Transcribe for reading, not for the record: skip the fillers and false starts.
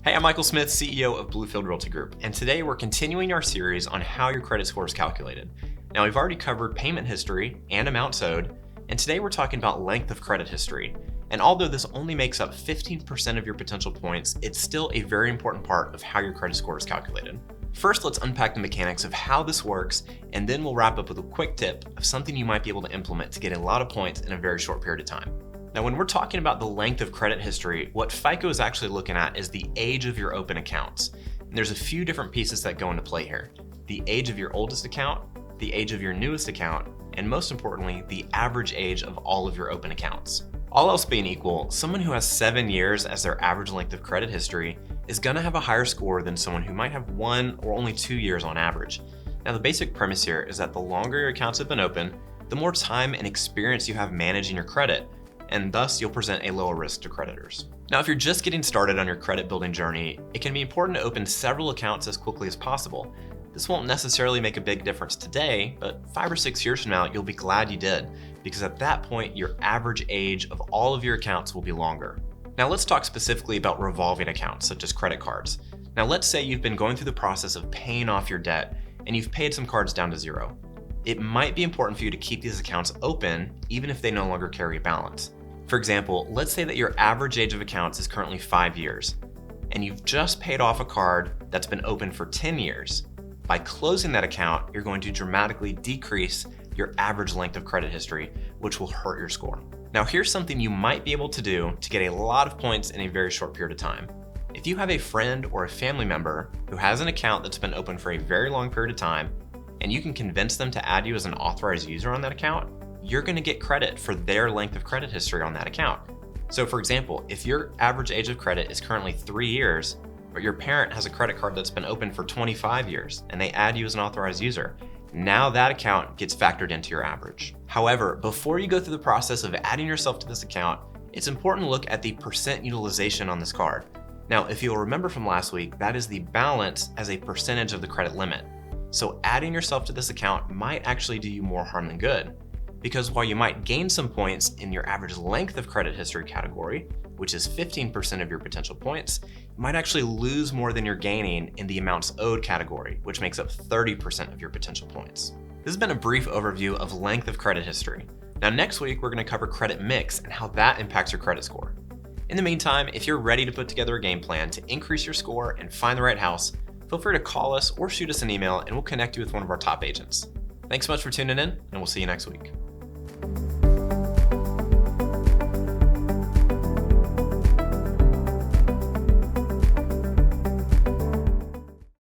Hey, I'm Michael Smith, CEO of Bluefield Realty Group, and today we're continuing our series on how your credit score is calculated. Now, we've already covered payment history and amounts owed, and today we're talking about length of credit history. And although this only makes up 15% of your potential points, it's still a very important part of how your credit score is calculated. First, let's unpack the mechanics of how this works, and then we'll wrap up with a quick tip of something you might be able to implement to get a lot of points in a very short period of time. Now, when we're talking about the length of credit history, what FICO is actually looking at is the age of your open accounts. And there's a few different pieces that go into play here. The age of your oldest account, the age of your newest account, and most importantly, the average age of all of your open accounts. All else being equal, someone who has 7 years as their average length of credit history is gonna have a higher score than someone who might have 1 or only 2 years on average. Now, the basic premise here is that the longer your accounts have been open, the more time and experience you have managing your credit, and thus you'll present a lower risk to creditors. Now, if you're just getting started on your credit building journey, it can be important to open several accounts as quickly as possible. This won't necessarily make a big difference today, but 5 or 6 years from now, you'll be glad you did, because at that point, your average age of all of your accounts will be longer. Now, let's talk specifically about revolving accounts, such as credit cards. Now, let's say you've been going through the process of paying off your debt, and you've paid some cards down to zero. It might be important for you to keep these accounts open, even if they no longer carry a balance. For example, let's say that your average age of accounts is currently 5 years, and you've just paid off a card that's been open for 10 years. By closing that account, you're going to dramatically decrease your average length of credit history, which will hurt your score. Now, here's something you might be able to do to get a lot of points in a very short period of time. If you have a friend or a family member who has an account that's been open for a very long period of time, and you can convince them to add you as an authorized user on that account, you're gonna get credit for their length of credit history on that account. So for example, if your average age of credit is currently 3 years, but your parent has a credit card that's been open for 25 years and they add you as an authorized user, now that account gets factored into your average. However, before you go through the process of adding yourself to this account, it's important to look at the percent utilization on this card. Now, if you'll remember from last week, that is the balance as a percentage of the credit limit. So adding yourself to this account might actually do you more harm than good. Because while you might gain some points in your average length of credit history category, which is 15% of your potential points, you might actually lose more than you're gaining in the amounts owed category, which makes up 30% of your potential points. This has been a brief overview of length of credit history. Now, next week, we're gonna cover credit mix and how that impacts your credit score. In the meantime, if you're ready to put together a game plan to increase your score and find the right house, feel free to call us or shoot us an email and we'll connect you with one of our top agents. Thanks so much for tuning in, and we'll see you next week.